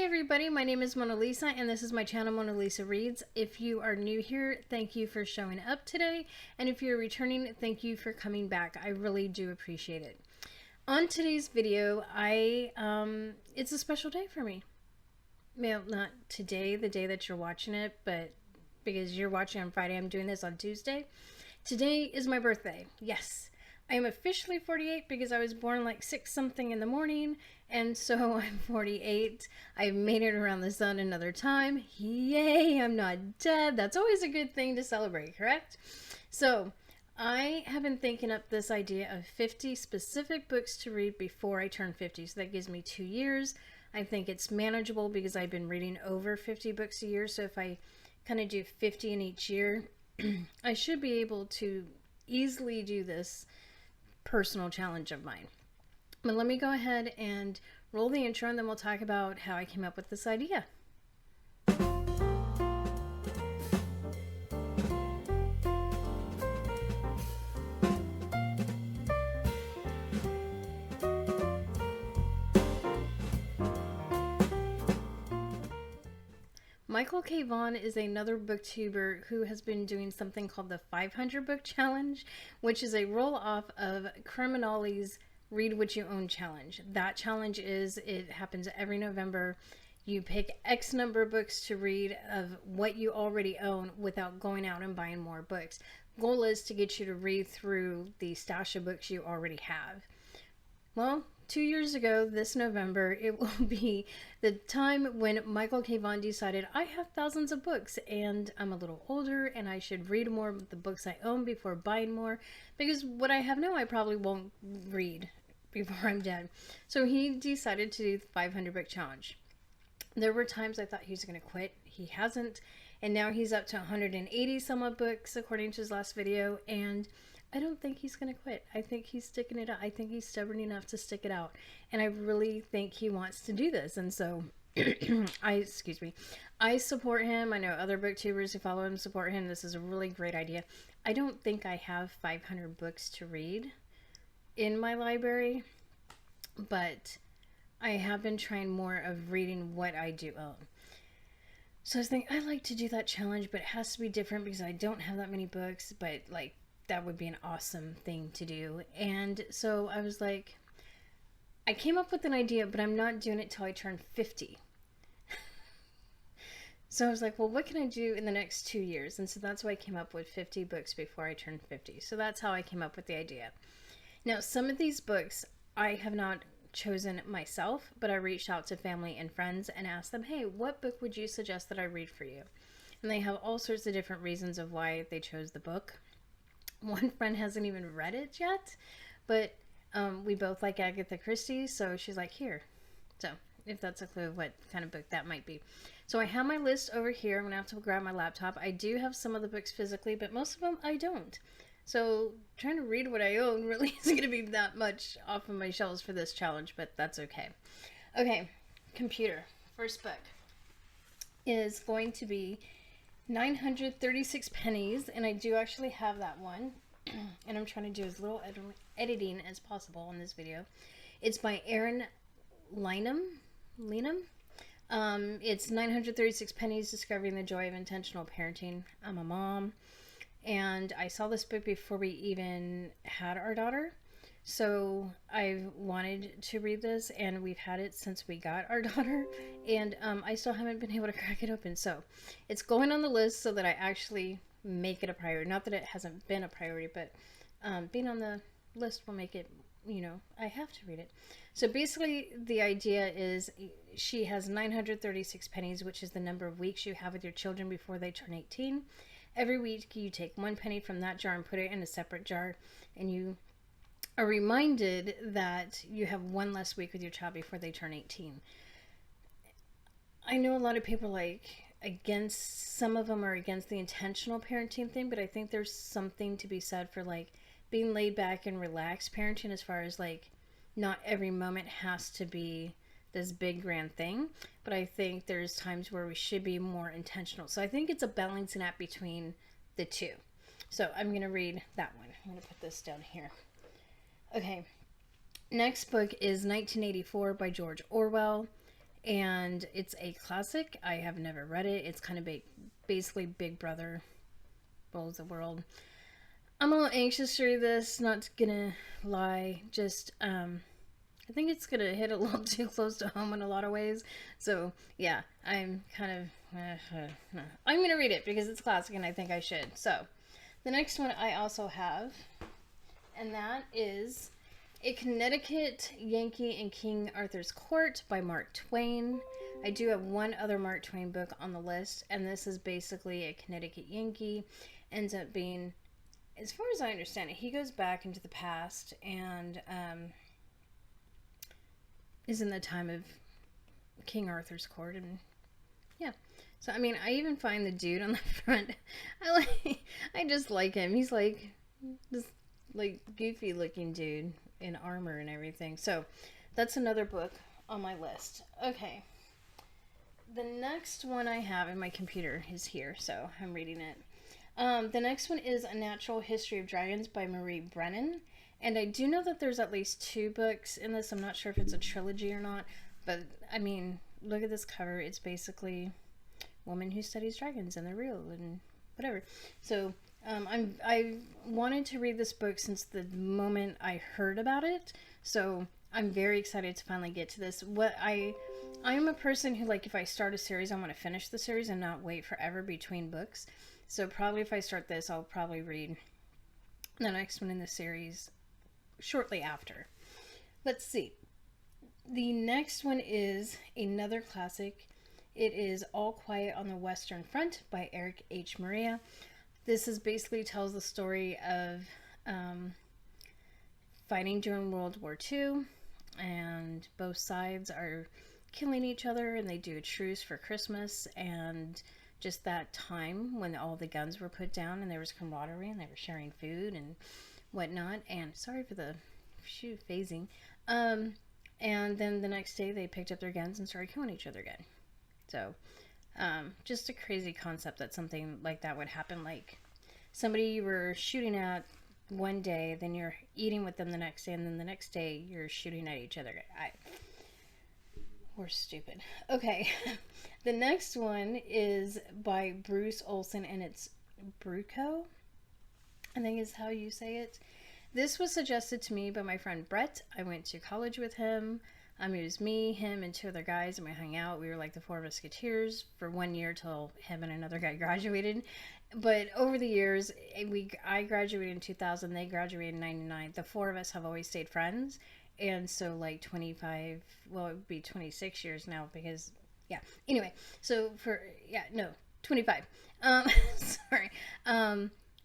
everybody, my name is Mona Lisa and this is my channel Mona Lisa Reads. If you are new here, thank you for showing up today, and if you're returning, thank you for coming back. I really do appreciate it. On today's video, it's a special day for me. Well, not today, the day that you're watching it, but because you're watching on Friday, I'm doing this on Tuesday. Today is my birthday. Yes. I am officially 48 because I was born like 6 something in the morning, and so I'm 48. I've made it around the sun another time. Yay, I'm not dead. That's always a good thing to celebrate, correct? So I have been thinking up this idea of 50 specific books to read before I turn 50. So that gives me 2 years. I think it's manageable because I've been reading over 50 books a year. So if I kind of do 50 in each year, I should be able to easily do this personal challenge of mine. But let me go ahead and roll the intro, and then we'll talk about how I came up with this idea. Michael K. Vaughan is another booktuber who has been doing something called the 500 Book Challenge, which is a roll-off of Criminali's Read What You Own Challenge. That challenge it happens every November. You pick X number of books to read of what you already own without going out and buying more books. Goal is to get you to read through the stash of books you already have. Well, 2 years ago, this November, it will be the time when Michael K. Vaughan decided I have thousands of books and I'm a little older and I should read more of the books I own before buying more, because what I have now I probably won't read before I'm dead. So he decided to do the 500 Book Challenge. There were times I thought he was going to quit. He hasn't. And now he's up to 180 some odd books according to his last video, and I don't think he's going to quit. I think he's sticking it out. I think he's stubborn enough to stick it out. And I really think he wants to do this. And so, I support him. I know other booktubers who follow him support him. This is a really great idea. I don't think I have 500 books to read in my library, but I have been trying more of reading what I do own. So I was thinking, I'd like to do that challenge, but it has to be different because I don't have that many books, but like, that would be an awesome thing to do. And so I was like, I came up with an idea, but I'm not doing it till I turn 50. So I was like, well, what can I do in the next 2 years? And so that's why I came up with 50 books before I turn 50. So that's how I came up with the idea. Now, some of these books I have not chosen myself, but I reached out to family and friends and asked them, hey, what book would you suggest that I read for you? And they have all sorts of different reasons of why they chose the book. One friend hasn't even read it yet, but we both like Agatha Christie, so she's like, here. So if that's a clue of what kind of book that might be. So I have my list over here. I'm going to have to grab my laptop. I do have some of the books physically, but most of them I don't. So trying to read what I own really isn't going to be that much off of my shelves for this challenge, but that's okay. Okay, computer. First book is going to be 936 Pennies, and I do actually have that one, and I'm trying to do as little editing as possible on this video. It's by Erin Lynham. It's 936 Pennies, Discovering the Joy of Intentional Parenting. I'm a mom, and I saw this book before we even had our daughter. So I've wanted to read this, and we've had it since we got our daughter, and I still haven't been able to crack it open. So it's going on the list so that I actually make it a priority. Not that it hasn't been a priority, but being on the list will make it, I have to read it. So basically the idea is she has 936 pennies, which is the number of weeks you have with your children before they turn 18. Every week you take 1 penny from that jar and put it in a separate jar, and you are reminded that you have one less week with your child before they turn 18. I know a lot of people some of them are against the intentional parenting thing, but I think there's something to be said for being laid back and relaxed parenting, as far as not every moment has to be this big grand thing, but I think there's times where we should be more intentional. So I think it's a balancing act between the two. So I'm going to read that one. I'm going to put this down here. Okay, next book is 1984 by George Orwell. and it's a classic. I have never read it. It's kind of basically Big Brother rules the world. I'm a little anxious to read this, not gonna lie. Just, I think it's gonna hit a little too close to home in a lot of ways. So, yeah, I'm kind of, I'm gonna read it because it's classic and I think I should. So, the next one I also have, and that is A Connecticut Yankee in King Arthur's Court by Mark Twain. I do have one other Mark Twain book on the list, and this is basically a Connecticut Yankee. Ends up being, as far as I understand it, he goes back into the past and is in the time of King Arthur's court, and yeah. So I mean, I even find the dude on the front. I just like him. He's like this like goofy looking dude in armor and everything. So that's another book on my list. Okay. The next one I have in my computer is here, so I'm reading it. The next one is A Natural History of Dragons by Marie Brennan. And I do know that there's at least 2 books in this. I'm not sure if it's a trilogy or not. But, I mean, look at this cover. It's basically woman who studies dragons and they're real and whatever. So, I wanted to read this book since the moment I heard about it. So, I'm very excited to finally get to this. I'm a person who, like, if I start a series, I want to finish the series and not wait forever between books. So probably if I start this, I'll probably read the next one in the series shortly after. Let's see. The next one is another classic. It is All Quiet on the Western Front by Eric H. Maria. This is basically tells the story of fighting during World War II, and both sides are killing each other, and they do a truce for Christmas, and just that time when all the guns were put down and there was camaraderie and they were sharing food and whatnot. And sorry for the phasing. And then the next day they picked up their guns and started killing each other again. So just a crazy concept that something like that would happen. Like somebody you were shooting at one day, then you're eating with them the next day, and then the next day you're shooting at each other. We're stupid. Okay. The next one is by Bruce Olson, and it's Bruco, I think is how you say it. This was suggested to me by my friend Brett. I went to college with him. It was me, him, and 2 other guys, and we hung out. We were like the 4 Musketeers for 1 year till him and another guy graduated. But over the years, I graduated in 2000. They graduated in 99. The 4 of us have always stayed friends. And so like 25, well, it would be 26 years now because, yeah. Anyway, so 25. Sorry.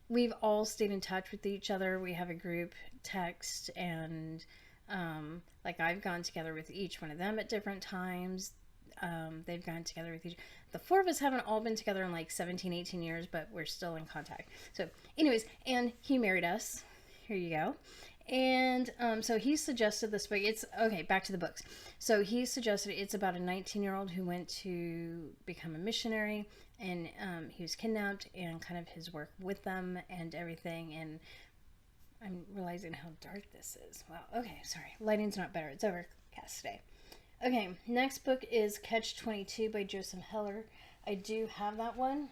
We've all stayed in touch with each other. We have a group text, and like I've gone together with each one of them at different times. They've gone together with each. The 4 of us haven't all been together in like 17, 18 years, but we're still in contact. So anyways, and he married us. Here you go. And so he suggested this book. It's okay, back to the books. So he suggested it's about a 19-year-old who went to become a missionary, and he was kidnapped, and kind of his work with them and everything. And I'm realizing how dark this is. Wow. Okay, sorry. Lighting's not better. It's overcast today. Okay, next book is Catch-22 by Joseph Heller. I do have that one.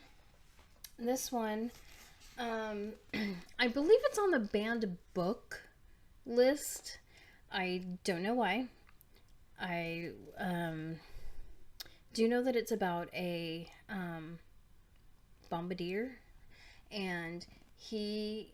This one, I believe it's on the banned book list. I don't know why. I do know that it's about a bombardier, and he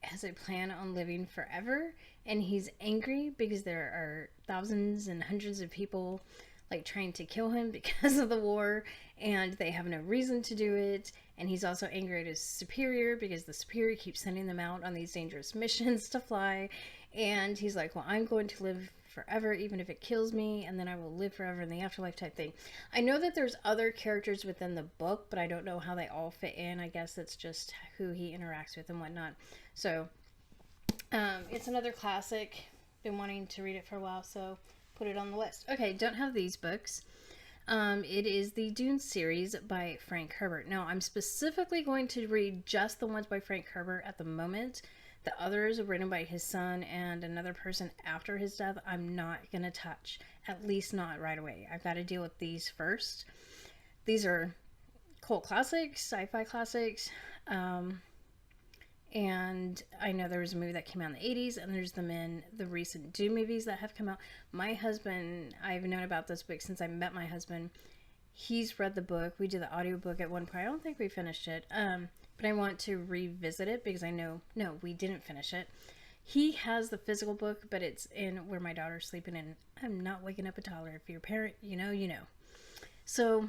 has a plan on living forever, and he's angry because there are thousands and hundreds of people like trying to kill him because of the war, and they have no reason to do it. And he's also angry at his superior because the superior keeps sending them out on these dangerous missions to fly. And he's like, well, I'm going to live forever even if it kills me, and then I will live forever in the afterlife type thing. I know that there's other characters within the book, but I don't know how they all fit in. I guess it's just who he interacts with and whatnot. So it's another classic. Been wanting to read it for a while, so put it on the list. Okay, don't have these books. It is the Dune series by Frank Herbert. Now, I'm specifically going to read just the ones by Frank Herbert at the moment The others written by his son and another person after his death, I'm not going to touch. At least not right away. I've got to deal with these first. These are cult classics, sci-fi classics. And I know there was a movie that came out in the 80s, and there's them in the recent Dune movies that have come out. My husband, I've known about this book since I met my husband. He's read the book. We did the audiobook at one point. I don't think we finished it. But I want to revisit it because I know, no, we didn't finish it. He has the physical book, but it's in where my daughter's sleeping, and I'm not waking up a toddler. If you're a parent, you know, you know. So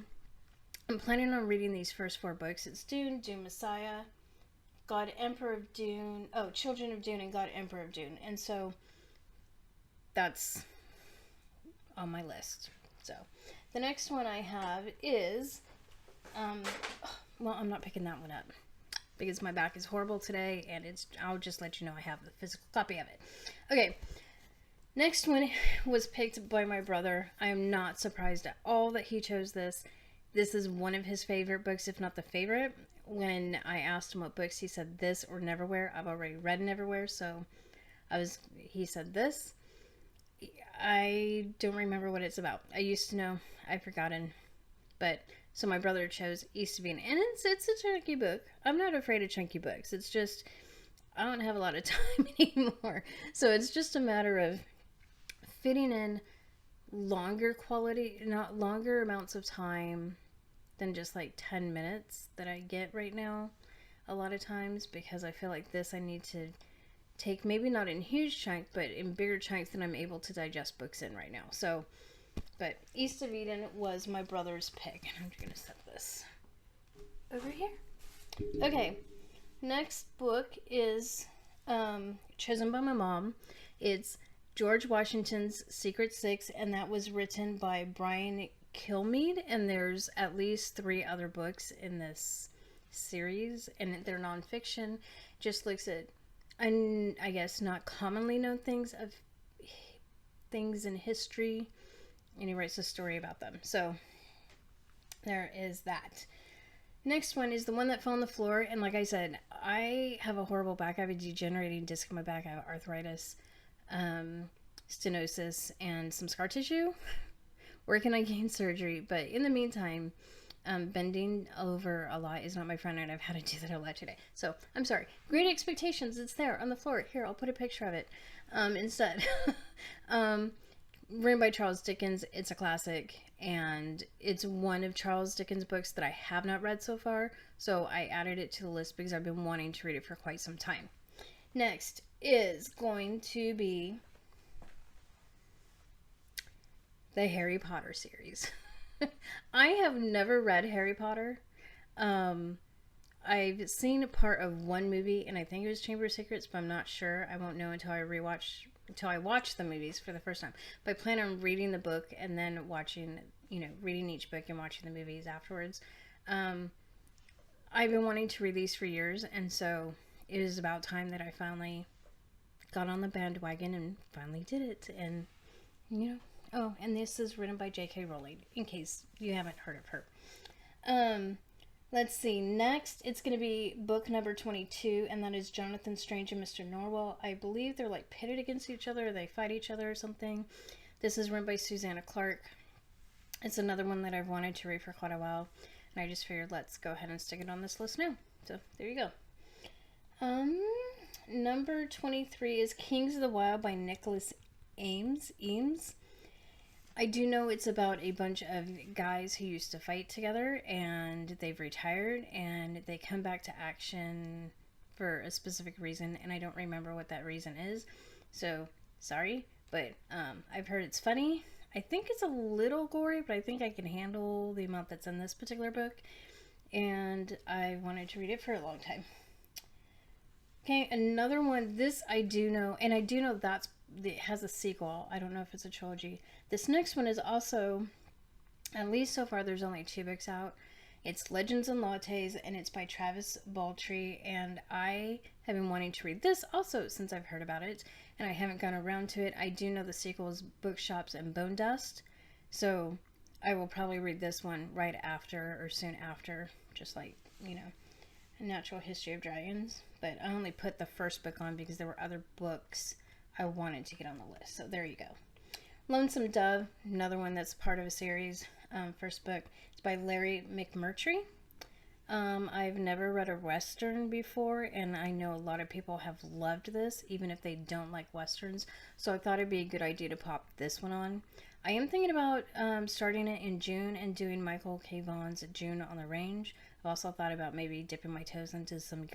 I'm planning on reading these first 4 books. It's Dune, Dune Messiah, God Emperor of Dune, Children of Dune, and God Emperor of Dune. And so that's on my list. So the next one I have is, well, I'm not picking that one up because my back is horrible today, and I'll just let you know I have the physical copy of it. Okay, next one was picked by my brother. I am not surprised at all that he chose this. This is one of his favorite books, if not the favorite. When I asked him what books, he said this or Neverwhere. I've already read Neverwhere, so he said this. I don't remember what it's about. I used to know. I've forgotten. But, so my brother chose East of Eden. And it's a chunky book. I'm not afraid of chunky books. It's just, I don't have a lot of time anymore. So it's just a matter of fitting in longer amounts of time than just like 10 minutes that I get right now a lot of times, because I feel like this I need to take, maybe not in huge chunks, but in bigger chunks than I'm able to digest books in right now. So, but East of Eden was my brother's pick, and I'm going to set this over here. Okay, next book is chosen by my mom. It's George Washington's Secret Six, and that was written by Brian Kilmeade, and there's at least 3 other books in this series, and they're nonfiction. Just looks at, I guess, not commonly known things in history, and he writes a story about them. So there is that. Next one is the one that fell on the floor, and like I said, I have a horrible back. I have a degenerating disc in my back. I have arthritis, stenosis, and some scar tissue. Working on getting surgery, but in the meantime, bending over a lot is not my friend, and I've had to do that a lot today. So I'm sorry. Great Expectations. It's there on the floor. Here, I'll put a picture of it instead. Written by Charles Dickens. It's a classic, and it's one of Charles Dickens' books that I have not read so far. So I added it to the list because I've been wanting to read it for quite some time. Next is going to be the Harry Potter series. I have never read Harry Potter. I've seen a part of one movie, and I think it was Chamber of Secrets, but I'm not sure. I won't know until I watch the movies for the first time. But I plan on reading the book and then reading each book and watching the movies afterwards. I've been wanting to read these for years, and so it was about time that I finally got on the bandwagon and finally did it. And, oh, and this is written by J.K. Rowling, in case you haven't heard of her. Let's see. Next, it's going to be book number 22, and that is Jonathan Strange and Mr. Norwell. I believe they're like pitted against each other, or they fight each other or something. This is written by Susanna Clarke. It's another one that I've wanted to read for quite a while, and I just figured let's go ahead and stick it on this list now. So, there you go. Number 23 is Kings of the Wild by Nicholas Eames. I do know it's about a bunch of guys who used to fight together, and they've retired, and they come back to action for a specific reason, and I don't remember what that reason is, so sorry, but I've heard it's funny. I think it's a little gory, but I think I can handle the amount that's in this particular book, and I wanted to read it for a long time. Okay, another one, this I do know, and I do know it has a sequel. I don't know if it's a trilogy. This next one is also, at least so far, there's only 2 books out. It's Legends and Lattes, and it's by Travis Baltree, and I have been wanting to read this also since I've heard about it, and I haven't gone around to it. I do know the sequel is Bookshops and Bone Dust, so I will probably read this one right after or soon after, just like, A Natural History of Dragons, but I only put the first book on because there were other books I wanted to get on the list. So there you go. Lonesome Dove, another one that's part of a series. First book. It's by Larry McMurtry. I've never read a Western before, and I know a lot of people have loved this, even if they don't like Westerns. So I thought it'd be a good idea to pop this one on. I am thinking about starting it in June and doing Michael K. Vaughan's June on the Range. I've also thought about maybe dipping my toes into some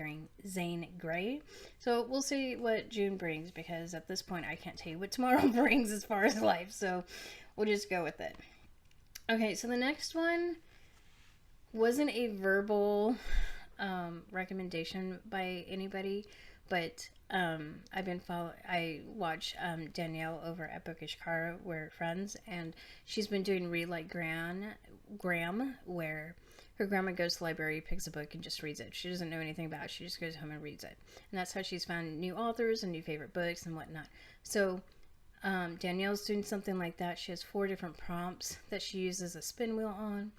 Zane Grey. So we'll see what June brings, because at this point I can't tell you what tomorrow brings as far as life. So we'll just go with it. Okay, so the next one wasn't a verbal recommendation by anybody, but I watch Danielle over at Bookish Car. We're friends, and she's been doing Read Like Graham, where her grandma goes to the library, picks a book, and just reads it. She doesn't know anything about it. She just goes home and reads it. And that's how she's found new authors and new favorite books and whatnot. So Danielle's doing something like that. She has 4 different prompts that she uses a spin wheel on.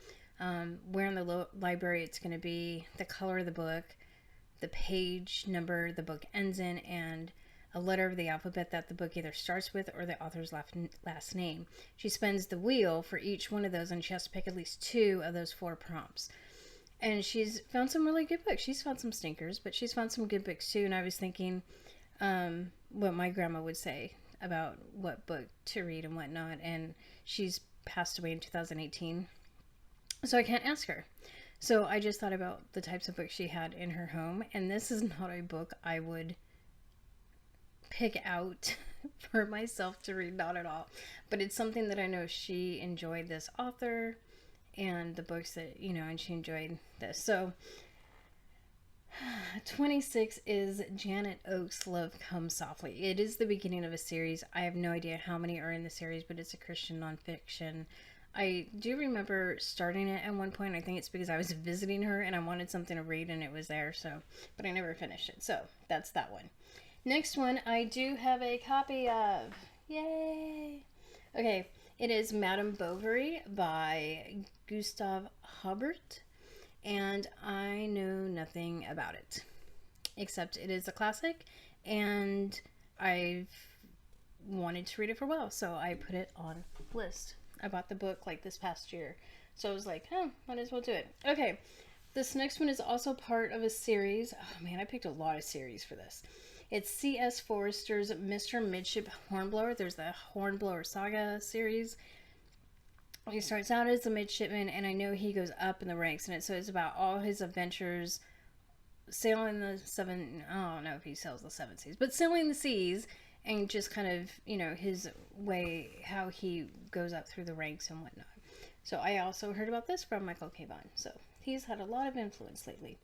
Where in the library it's going to be, the color of the book, the page number the book ends in, and a letter of the alphabet that the book either starts with or the author's last name. She spins the wheel for each one of those, and she has to pick at least 2 of those 4 prompts. And she's found some really good books. She's found some stinkers, but she's found some good books too. And I was thinking what my grandma would say about what book to read and whatnot. And she's passed away in 2018. So I can't ask her. So I just thought about the types of books she had in her home. And this is not a book I would pick out for myself to read, not at all. But it's something that I know she enjoyed, this author, and the books that, and she enjoyed this. So 26 is Janet Oakes' Love Comes Softly. It is the beginning of a series. I have no idea how many are in the series, but it's a Christian nonfiction. I do remember starting it at one point. I think it's because I was visiting her and I wanted something to read and it was there. But I never finished it. So that's that one. Next one I do have a copy of. Yay! Okay, it is Madame Bovary by Gustave Habert. And I know nothing about it. Except it is a classic. And I've wanted to read it for a while. So I put it on the list. I bought the book like this past year. So I was like, might as well do it. Okay. This next one is also part of a series. Oh man, I picked a lot of series for this. It's C.S. Forrester's Mr. Midship Hornblower. There's the Hornblower Saga series. He starts out as a midshipman, and I know he goes up in the ranks in it. So it's about all his adventures sailing the I don't know if he sails the 7 seas, but sailing the seas. And just kind of, his way, how he goes up through the ranks and whatnot. So I also heard about this from Michael K. Vaughan. So he's had a lot of influence lately.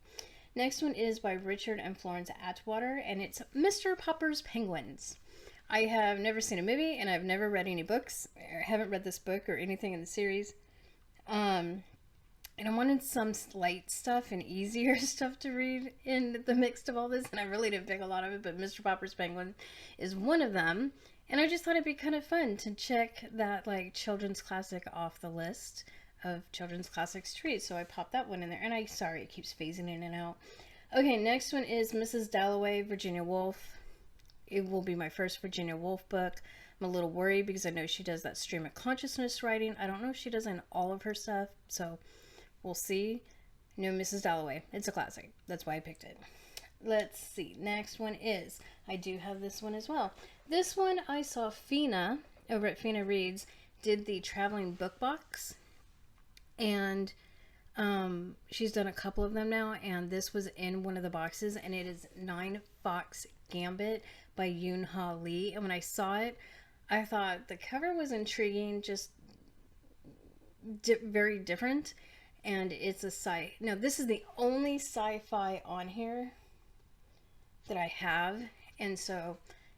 Next one is by Richard and Florence Atwater, and it's Mr. Popper's Penguins. I have never seen a movie, and I've never read any books. I haven't read this book or anything in the series. And I wanted some light stuff and easier stuff to read in the mix of all this. And I really didn't pick a lot of it, but Mr. Popper's Penguin is one of them. And I just thought it'd be kind of fun to check that children's classic off the list of children's classics to read. So I popped that one in there. And sorry, it keeps phasing in and out. Okay, next one is Mrs. Dalloway, Virginia Woolf. It will be my first Virginia Woolf book. I'm a little worried because I know she does that stream of consciousness writing. I don't know if she does in all of her stuff. So we'll see. No, Mrs. Dalloway. It's a classic. That's why I picked it. Let's see. Next one is, I do have this one as well. This one I saw Fina over at Fina Reads did the traveling book box. And she's done a couple of them now. And this was in one of the boxes. And it is 9 Fox Gambit by Yoon Ha Lee. And when I saw it, I thought the cover was intriguing. Just very different. And it's a now this is the only sci-fi on here that I have, and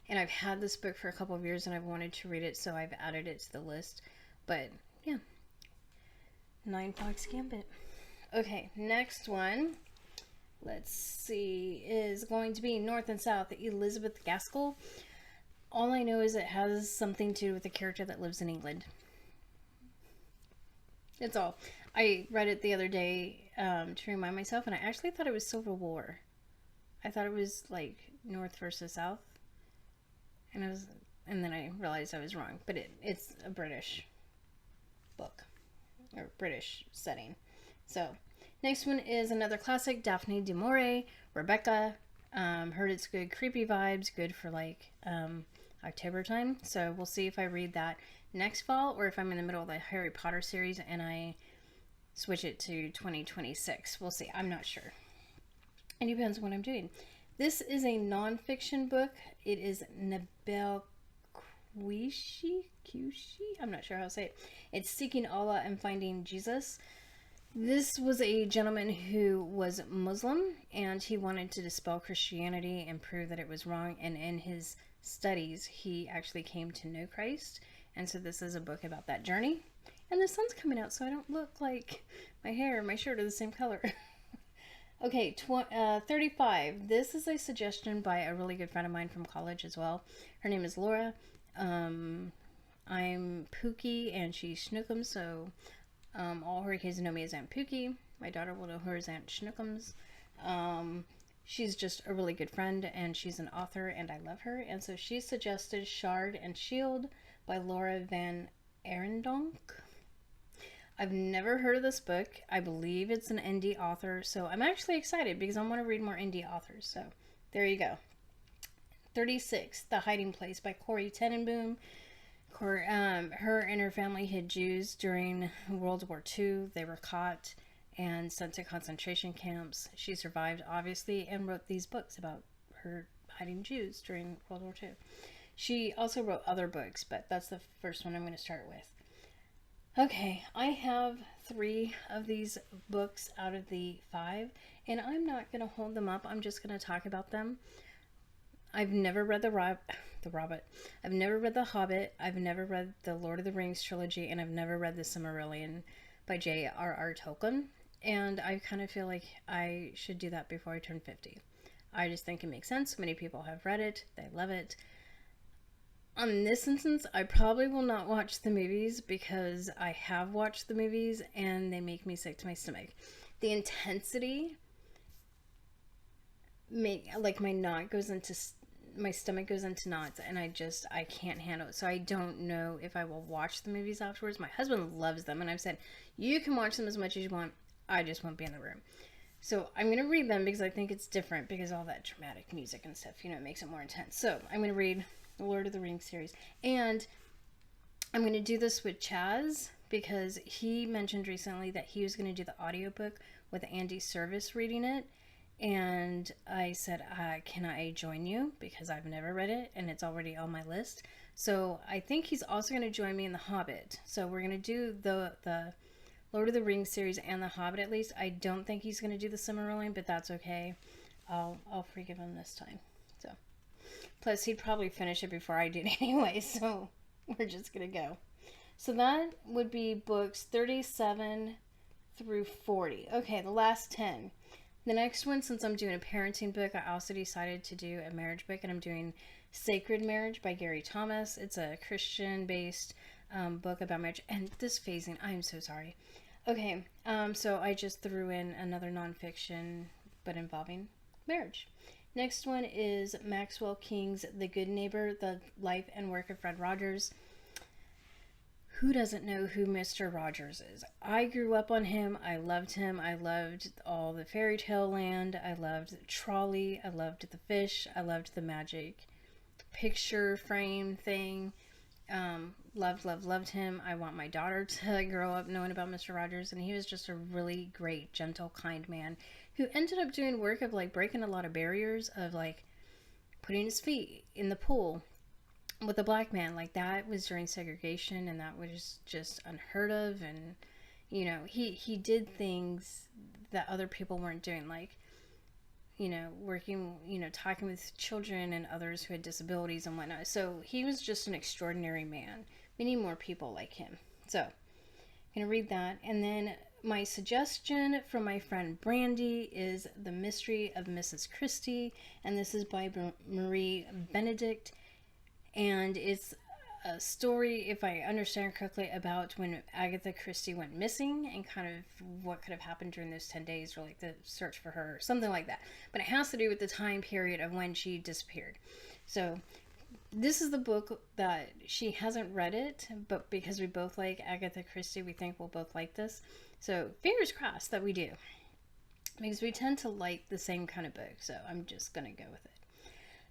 I've had this book for a couple of years and I've wanted to read it, so I've added it to the list. But yeah, 9 Fox Gambit. Okay, next one, let's see, is going to be North and South, Elizabeth Gaskell. All I know is it has something to do with a character that lives in England. It's all. I read it the other day to remind myself, and I actually thought it was Civil War. I thought it was like North versus South, and and then I realized I was wrong. But it's a British book or British setting. So, next one is another classic, Daphne du Maurier, Rebecca. Heard it's good, creepy vibes, good for like October time. So we'll see if I read that next fall or if I'm in the middle of the Harry Potter series and I switch it to 2026. We'll see. I'm not sure. It depends on what I'm doing. This is a nonfiction book. It is Nabel Qureshi. I'm not sure how to say it. It's Seeking Allah and Finding Jesus. This was a gentleman who was Muslim and he wanted to dispel Christianity and prove that it was wrong. And in his studies, he actually came to know Christ. And so this is a book about that journey. And the sun's coming out, so I don't look like my hair and my shirt are the same color. Okay, 35. This is a suggestion by a really good friend of mine from college as well. Her name is Laura. I'm Pookie and she's Schnookums, so all her kids know me as Aunt Pookie. My daughter will know her as Aunt Schnookums. She's just a really good friend and she's an author and I love her. And so she suggested Shard and Shield by Laura Van Arendonk. I've never heard of this book. I believe it's an indie author, so I'm actually excited because I want to read more indie authors. So there you go. 36, The Hiding Place by Corrie ten Boom. Her and her family hid Jews during World War II. They were caught and sent to concentration camps. She survived, obviously, and wrote these books about her hiding Jews during World War II. She also wrote other books, but that's the first one I'm going to start with. Okay, I have 3 of these books out of the 5, and I'm not going to hold them up. I'm just going to talk about them. I've never read The Hobbit. I've never read The Hobbit. I've never read the Lord of the Rings trilogy, and I've never read The Silmarillion by J.R.R. Tolkien. And I kind of feel like I should do that before I turn 50. I just think it makes sense. Many people have read it. They love it. On this instance, I probably will not watch the movies because I have watched the movies and they make me sick to my stomach. The intensity like my stomach goes into knots and I can't handle it. So I don't know if I will watch the movies afterwards. My husband loves them and I've said, you can watch them as much as you want. I just won't be in the room. So I'm going to read them because I think it's different because all that dramatic music and stuff, it makes it more intense. So I'm going to read the Lord of the Rings series. And I'm going to do this with Chaz because he mentioned recently that he was going to do the audiobook with Andy Servis reading it. And I said, can I join you? Because I've never read it and it's already on my list. So I think he's also going to join me in The Hobbit. So we're going to do the Lord of the Rings series and The Hobbit at least. I don't think he's going to do the Silmarillion, but that's okay. I'll forgive him this time. So, plus he'd probably finish it before I did anyway. So we're just going to go. So that would be books 37 through 40. Okay, the last 10. The next one, since I'm doing a parenting book, I also decided to do a marriage book, and I'm doing Sacred Marriage by Gary Thomas. It's a Christian-based book about marriage. And this phasing, I'm so sorry. Okay, so I just threw in another nonfiction, but involving marriage. Next one is Maxwell King's The Good Neighbor, The Life and Work of Fred Rogers. Who doesn't know who Mr. Rogers is? I grew up on him. I loved him. I loved all the fairy tale land. I loved Trolley. I loved the fish. I loved the magic picture frame thing. Loved him. I want my daughter to grow up knowing about Mr. Rogers. And he was just a really great, gentle, kind man who ended up doing work of like breaking a lot of barriers of like putting his feet in the pool with a black man. Like that was during segregation and that was just unheard of. And he did things that other people weren't doing, like working, talking with children and others who had disabilities and whatnot. So he was just an extraordinary man. We need more people like him. So I'm gonna read that. And then my suggestion from my friend Brandy is The Mystery of Mrs. Christie, and this is by Marie Benedict. And it's a story, if I understand correctly, about when Agatha Christie went missing and kind of what could have happened during those 10 days, or like the search for her, something like that. But it has to do with the time period of when she disappeared. So this is the book that she hasn't read it, but because we both like Agatha Christie, we think we'll both like this. So fingers crossed that we do, because we tend to like the same kind of book. So I'm just going to go with it.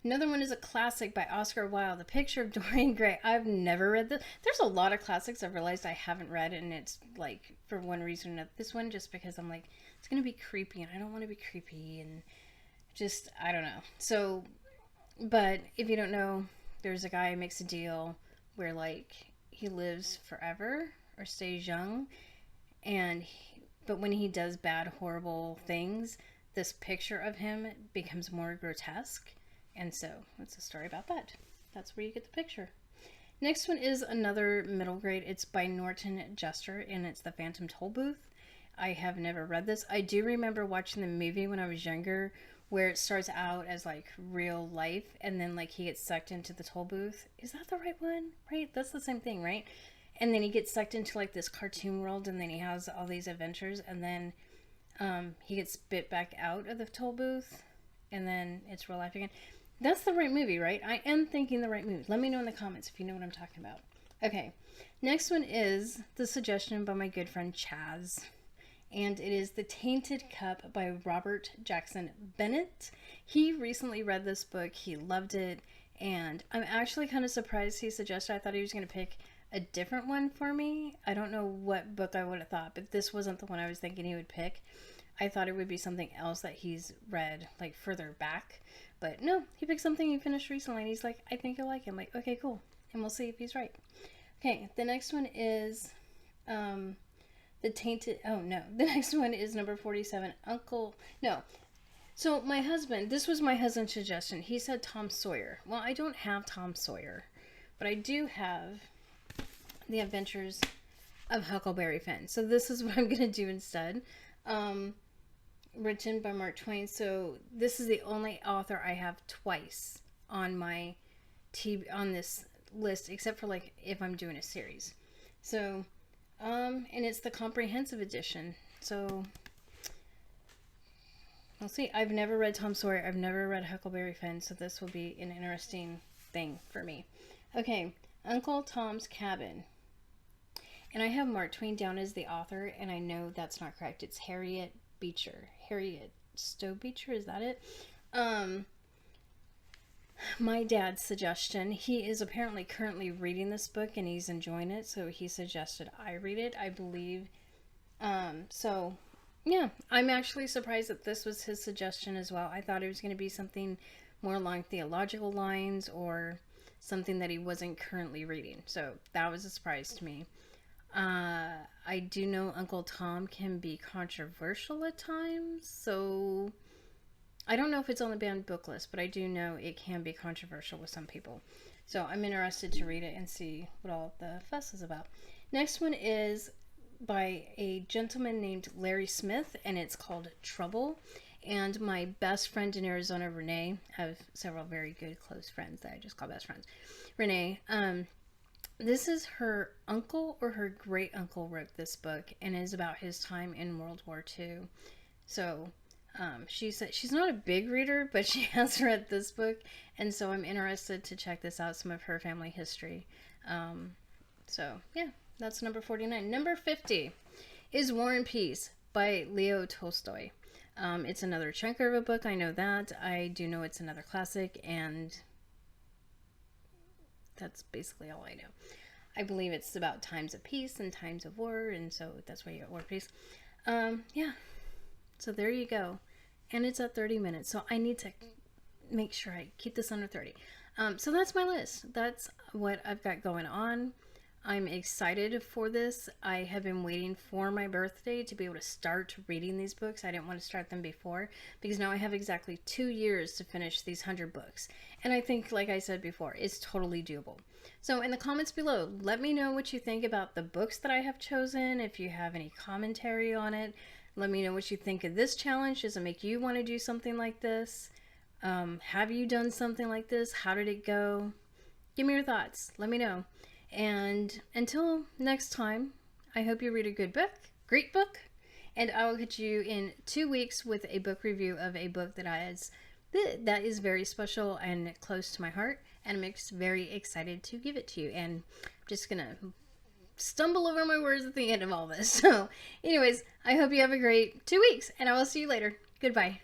Another one is a classic by Oscar Wilde, The Picture of Dorian Gray. I've never read this. There's a lot of classics I've realized I haven't read, and it's like for one reason or another. This one just because I'm like, it's going to be creepy, and I don't want to be creepy, and just, I don't know. So, but if you don't know, there's a guy who makes a deal where like he lives forever or stays young, but when he does bad, horrible things, this picture of him becomes more grotesque. And so it's a story about that. That's where you get the picture. Next one is another middle grade. It's by Norton Juster, and it's The Phantom Tollbooth. I have never read this. I do remember watching the movie when I was younger, where it starts out as like real life, and then like he gets sucked into the toll booth. Is that the right one? Right? That's the same thing, right? And then he gets sucked into like this cartoon world, and then he has all these adventures, and then he gets spit back out of the toll booth, and then it's real life again. That's the right movie, right? I am thinking the right movie. Let me know in the comments if you know what I'm talking about. Okay, next one is the suggestion by my good friend Chaz, and it is The Tainted Cup by Robert Jackson Bennett. He recently read this book. He loved it, and I'm actually kind of surprised he suggested. I thought he was going to pick a different one for me. I don't know what book I would have thought, but this wasn't the one I was thinking he would pick. I thought it would be something else that he's read like further back. But no, he picked something he finished recently, and he's like, I think you'll like it. I'm like, okay, cool. And we'll see if he's right. Okay, the next one is the next one is number 47, So my husband, this was my husband's suggestion. He said Tom Sawyer. Well, I don't have Tom Sawyer, but I do have The Adventures of Huckleberry Finn. So this is what I'm going to do instead. Written by Mark Twain. So this is the only author I have twice on my on this list, except for like if I'm doing a series. So and it's the comprehensive edition. So we'll see. I've never read Tom Sawyer. I've never read Huckleberry Finn, so this will be an interesting thing for me. Okay, Uncle Tom's Cabin. And I have Mark Twain down as the author, and I know that's not correct. It's Harriet Stowe Beecher, is that it? My dad's suggestion. He is apparently currently reading this book, and he's enjoying it, so he suggested I read it, I believe. So, yeah, I'm actually surprised that this was his suggestion as well. I thought it was going to be something more along theological lines, or something that he wasn't currently reading. So, that was a surprise to me. I do know Uncle Tom can be controversial at times, so I don't know if it's on the banned book list, but I do know it can be controversial with some people. So I'm interested to read it and see what all the fuss is about. Next one is by a gentleman named Larry Smith, and it's called Trouble. And my best friend in Arizona, Renee, I have several very good close friends that I just call best friends. Renee, this is her uncle or her great uncle wrote this book, and is about his time in World War II. So she said she's not a big reader, but she has read this book, and so I'm interested to check this out, some of her family history. So yeah, that's number 49. Number 50 is War and Peace by Leo Tolstoy. It's another chunker of a book, I know that. I do know it's another classic, and that's basically all I know. I believe it's about times of peace and times of war, and so that's why you get War and Peace. Yeah. So there you go. And it's at 30 minutes, so I need to make sure I keep this under 30. So that's my list. That's what I've got going on. I'm excited for this. I have been waiting for my birthday to be able to start reading these books. I didn't want to start them before, because now I have exactly 2 years to finish these 100 books. And I think, like I said before, it's totally doable. So in the comments below, let me know what you think about the books that I have chosen. If you have any commentary on it, let me know what you think of this challenge. Does it make you want to do something like this? Have you done something like this? How did it go? Give me your thoughts. Let me know. And until next time, I hope you read a good book, great book, and I will catch you in 2 weeks with a book review of a book that is very special and close to my heart, and I'm very excited to give it to you. And I'm just gonna stumble over my words at the end of all this. So anyways, I hope you have a great 2 weeks, and I will see you later. Goodbye.